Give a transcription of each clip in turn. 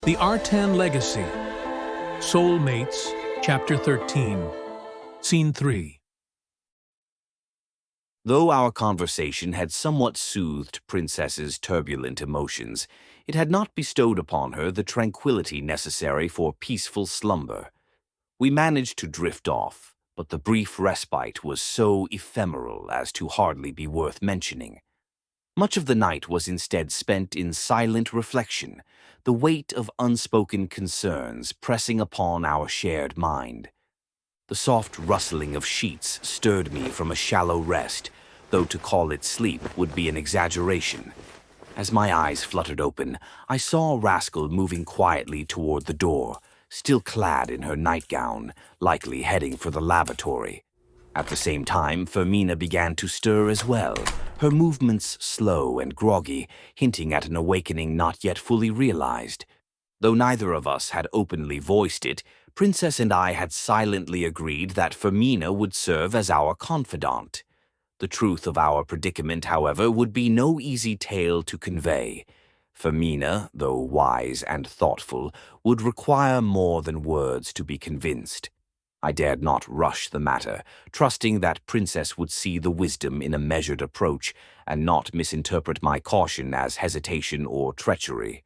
The Artan Legacy, Soulmates, Chapter 13, Scene 3. Though our conversation had somewhat soothed Princess's turbulent emotions, it had not bestowed upon her the tranquility necessary for peaceful slumber. We managed to drift off, but the brief respite was so ephemeral as to hardly be worth mentioning. Much of the night was instead spent in silent reflection, the weight of unspoken concerns pressing upon our shared mind. The soft rustling of sheets stirred me from a shallow rest, though to call it sleep would be an exaggeration. As my eyes fluttered open, I saw Rascal moving quietly toward the door, still clad in her nightgown, likely heading for the lavatory. At the same time, Fermina began to stir as well, her movements slow and groggy, hinting at an awakening not yet fully realized. Though neither of us had openly voiced it, Princess and I had silently agreed that Fermina would serve as our confidant. The truth of our predicament, however, would be no easy tale to convey. Fermina, though wise and thoughtful, would require more than words to be convinced. I dared not rush the matter, trusting that Princess would see the wisdom in a measured approach and not misinterpret my caution as hesitation or treachery.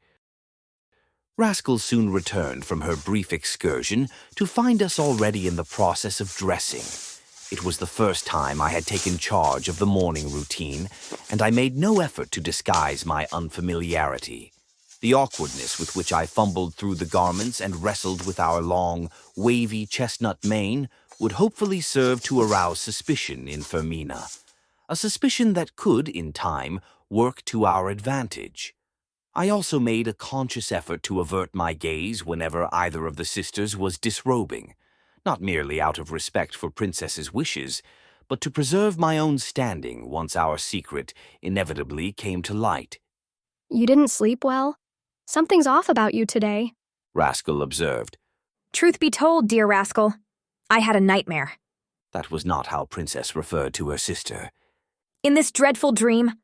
Rascal soon returned from her brief excursion to find us already in the process of dressing. It was the first time I had taken charge of the morning routine, and I made no effort to disguise my unfamiliarity. The awkwardness with which I fumbled through the garments and wrestled with our long, wavy chestnut mane would hopefully serve to arouse suspicion in Fermina, a suspicion that could, in time, work to our advantage. I also made a conscious effort to avert my gaze whenever either of the sisters was disrobing, not merely out of respect for Princess's wishes, but to preserve my own standing once our secret inevitably came to light. "You didn't sleep well? Something's off about you today," Rascal observed. "Truth be told, dear Rascal, I had a nightmare." That was not how Princess referred to her sister. "In this dreadful dream,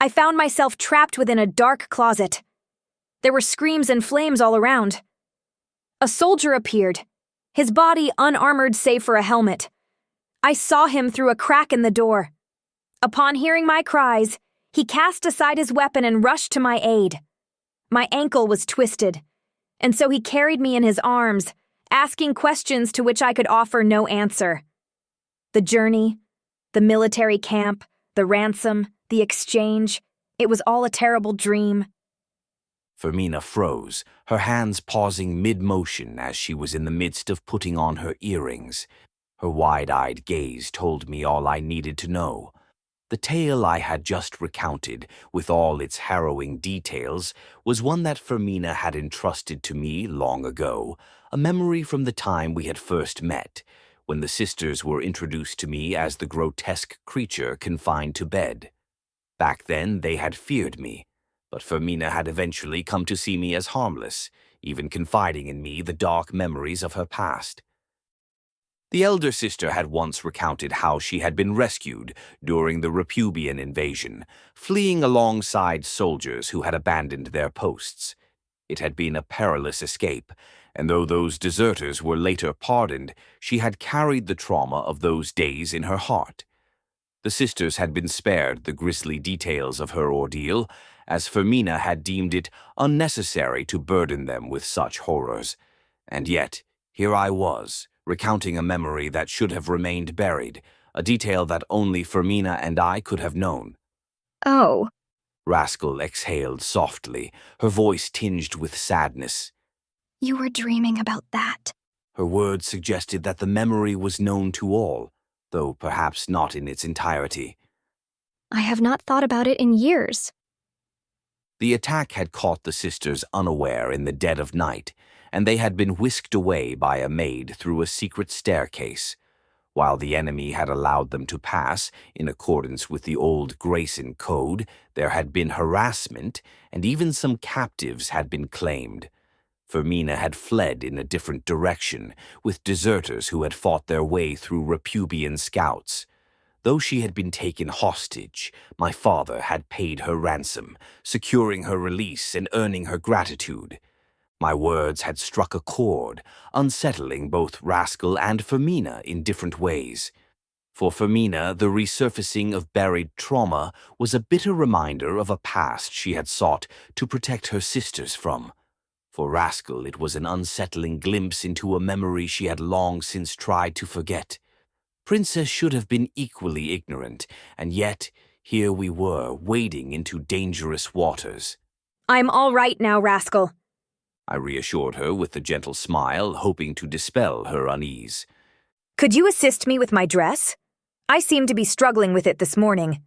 I found myself trapped within a dark closet. There were screams and flames all around. A soldier appeared, his body unarmored save for a helmet. I saw him through a crack in the door. Upon hearing my cries, he cast aside his weapon and rushed to my aid. My ankle was twisted, and so he carried me in his arms, asking questions to which I could offer no answer. The journey, the military camp, the ransom, the exchange, it was all a terrible dream." Fermina froze, her hands pausing mid-motion as she was in the midst of putting on her earrings. Her wide-eyed gaze told me all I needed to know. The tale I had just recounted, with all its harrowing details, was one that Fermina had entrusted to me long ago, a memory from the time we had first met, when the sisters were introduced to me as the grotesque creature confined to bed. Back then they had feared me, but Fermina had eventually come to see me as harmless, even confiding in me the dark memories of her past. The elder sister had once recounted how she had been rescued during the Repubian invasion, fleeing alongside soldiers who had abandoned their posts. It had been a perilous escape, and though those deserters were later pardoned, she had carried the trauma of those days in her heart. The sisters had been spared the grisly details of her ordeal, as Fermina had deemed it unnecessary to burden them with such horrors. And yet, here I was, recounting a memory that should have remained buried, a detail that only Fermina and I could have known. "Oh." Rascal exhaled softly, her voice tinged with sadness. "You were dreaming about that." Her words suggested that the memory was known to all, though perhaps not in its entirety. "I have not thought about it in years." The attack had caught the sisters unaware in the dead of night, and they had been whisked away by a maid through a secret staircase. While the enemy had allowed them to pass, in accordance with the old Grayson Code, there had been harassment, and even some captives had been claimed. Fermina had fled in a different direction, with deserters who had fought their way through Repubian scouts. Though she had been taken hostage, my father had paid her ransom, securing her release and earning her gratitude. My words had struck a chord, unsettling both Rascal and Fermina in different ways. For Fermina, the resurfacing of buried trauma was a bitter reminder of a past she had sought to protect her sisters from. For Rascal, it was an unsettling glimpse into a memory she had long since tried to forget. Princess should have been equally ignorant, and yet here we were, wading into dangerous waters. I'm all right now, Rascal. I reassured her with a gentle smile, hoping to dispel her unease. Could you assist me with my dress? I seem to be struggling with it this morning.